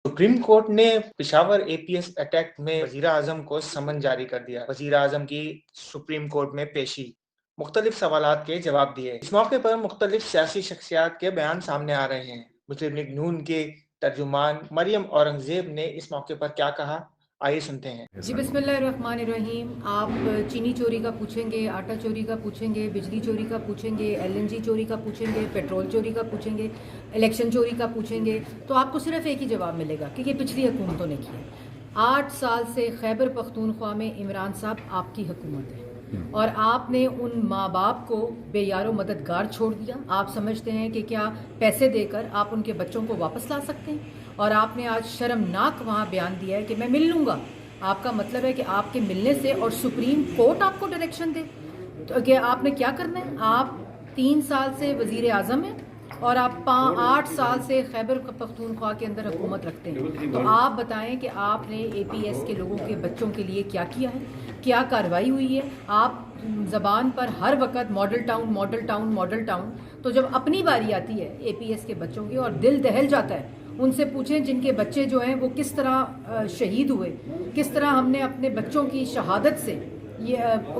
Supreme court ने Peshawar APS attack में वजीर आजम को समन जारी कर दिया। वजीर आजम की सुप्रीम कोर्ट में पेशी, मुख्तलिफ सवालात के जवाब दिए। इस मौके पर मुख्तलिफ सियासी शख्सियात के बयान सामने आ रहे हैं। मुस्लिम लीग नून के तर्जुमान मरियम औरंगजेब ने इस मौके पर क्या कहा, आइए सुनते हैं। जी बिस्मिल्लाहिर्रहमानिर्रहीम। आप चीनी चोरी का पूछेंगे, आटा चोरी का पूछेंगे, बिजली चोरी का पूछेंगे, एलएनजी चोरी का पूछेंगे, पेट्रोल चोरी का पूछेंगे, इलेक्शन चोरी का पूछेंगे, तो आपको सिर्फ एक ही जवाब मिलेगा कि ये पिछली हुकूमतों ने किया। 8 साल से खैबर पख्तूनख्वा में इमरान साहब आपकी हुकूमत है और आपने उन माँ बाप को बेयारो मददगार छोड़ दिया। आप समझते हैं कि क्या पैसे देकर आप उनके बच्चों को वापस ला सकते हैं, और आपने आज शर्मनाक वहाँ बयान दिया है कि मैं मिल लूँगा। आपका मतलब है कि आपके मिलने से और सुप्रीम कोर्ट आपको डायरेक्शन दे, तो कि आपने क्या करना है। आप 3 साल से वज़ीर आज़म हैं और आप 8 साल से खैबर पख्तूनख्वा के अंदर हुकूमत रखते हैं। तो आप बताएं कि आपने एपीएस के लोगों के बच्चों के लिए क्या किया है, क्या कार्रवाई हुई है। आप ज़बान पर हर वक्त model town model town model town, तो जब अपनी बारी आती है एपीएस के बच्चों की और दिल दहल जाता है, उनसे पूछें जिनके बच्चे जो हैं वो किस तरह शहीद हुए, किस तरह हमने अपने बच्चों की शहादत से ये।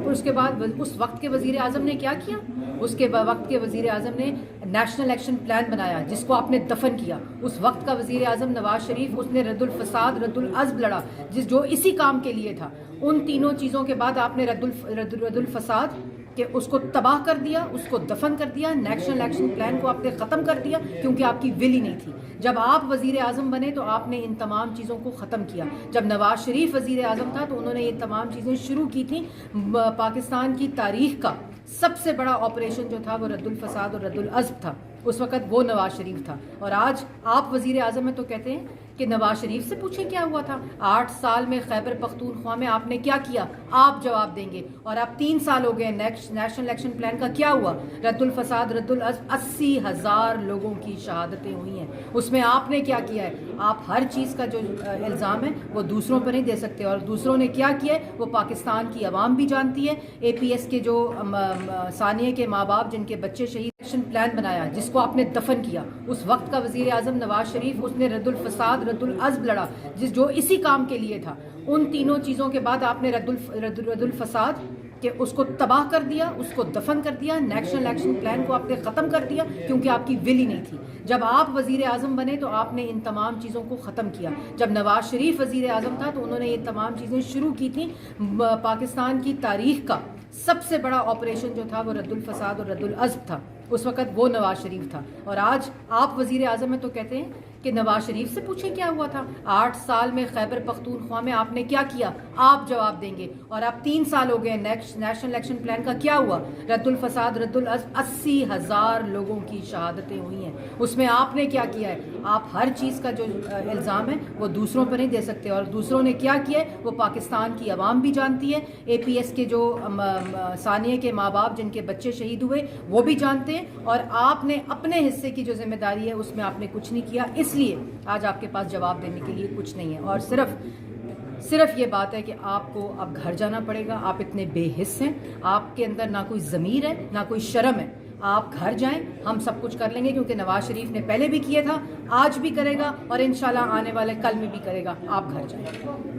उसके बाद उस वक्त के वज़ीर आज़म ने क्या किया। उसके वक्त के वज़ीर आज़म ने नेशनल एक्शन प्लान बनाया जिसको आपने दफन किया। उस वक्त का वज़ीर आज़म नवाज शरीफ, उसने रद्दुल फसाद रद्दुल अज़्ब लड़ा जो इसी काम के लिए था। उन तीनों चीज़ों के बाद आपने रद्दुल फसाद कि उसको तबाह कर दिया, उसको दफन कर दिया, नेशनल एक्शन प्लान को आपने ख़त्म कर दिया क्योंकि आपकी विल ही नहीं थी। जब आप वज़ीर आज़म बने तो आपने इन तमाम चीज़ों को ख़त्म किया। जब नवाज शरीफ वज़ीर आज़म था तो उन्होंने ये तमाम चीज़ें शुरू की थी। पाकिस्तान की तारीख़ का सबसे बड़ा ऑपरेशन जो था वो रद्दुल फसाद और रद्दुल अज़्ब था। उस वक़्त वो नवाज शरीफ था और आज आप वज़ीर आज़म हैं तो कहते हैं कि नवाज शरीफ से पूछें क्या हुआ था। 8 साल में खैबर पख्तूनख्वा में आपने क्या किया, आप जवाब देंगे। और आप 3 साल हो गए, नेशनल एक्शन प्लान का क्या हुआ। रद्दुल फसाद रद्दुल अज़्ब 80,000 लोगों की शहादतें हुई हैं, उसमें आपने क्या किया है। आप हर चीज़ का जो इल्ज़ाम है वो दूसरों पर नहीं दे सकते, और दूसरों ने क्या किया है वो पाकिस्तान की आवाम भी जानती है। एपीएस के जो सानिया के माँ बाप जिनके बच्चे शहीद, एक्शन प्लान बनाया जिसको आपने दफन किया। उस वक्त का वज़ीर आज़म नवाज शरीफ, उसने रद्दुल फसाद रद्दुल अज़्ब लड़ा जो इसी काम के लिए था। उन तीनों चीज़ों के बाद आपने रद्दुल फसाद कि उसको तबाह कर दिया, उसको दफन कर दिया, नेशनल एक्शन प्लान को आपने ख़त्म कर दिया क्योंकि आपकी विल ही नहीं थी। जब आप वज़ीर आज़म बने तो आपने इन तमाम चीज़ों को ख़त्म किया। जब नवाज शरीफ वज़ीर आज़म था तो उन्होंने ये तमाम चीज़ें शुरू की थी। पाकिस्तान की तारीख़ का सबसे बड़ा ऑपरेशन जो था वो रद्दुल फसाद और रद्दुल अज़्ब था। उस वक़्त वो नवाज शरीफ था और आज आप वज़ीर आज़म हैं तो कहते हैं कि नवाज शरीफ से पूछें क्या हुआ था। 8 साल में खैबर पख्तूनख्वा में आपने क्या किया, आप जवाब देंगे। और आप 3 साल हो गए, नेशनल एक्शन प्लान का क्या हुआ। रद्दुल फसाद रद्दुल अज़्ब 80,000 लोगों की शहादतें हुई हैं, उसमें आपने क्या किया है। आप हर चीज़ का जो इल्ज़ाम है वो दूसरों पर नहीं दे सकते, और दूसरों ने क्या किया है वो पाकिस्तान की आवाम भी जानती है। एपीएस के जो सानिया के माँ बाप जिनके बच्चे शहीद हुए वो भी जानते हैं, और आपने अपने हिस्से की जो जिम्मेदारी है उसमें आपने कुछ नहीं किया। इसलिए आज आपके पास जवाब देने के लिए कुछ नहीं है, और सिर्फ ये बात है कि आपको अब घर जाना पड़ेगा। आप इतने बेहिस हैं, आपके अंदर ना कोई ज़मीर है ना कोई शर्म है। आप घर जाएं, हम सब कुछ कर लेंगे क्योंकि नवाज शरीफ ने पहले भी किया था, आज भी करेगा और इंशाल्लाह आने वाले कल में भी करेगा। आप घर जाएं।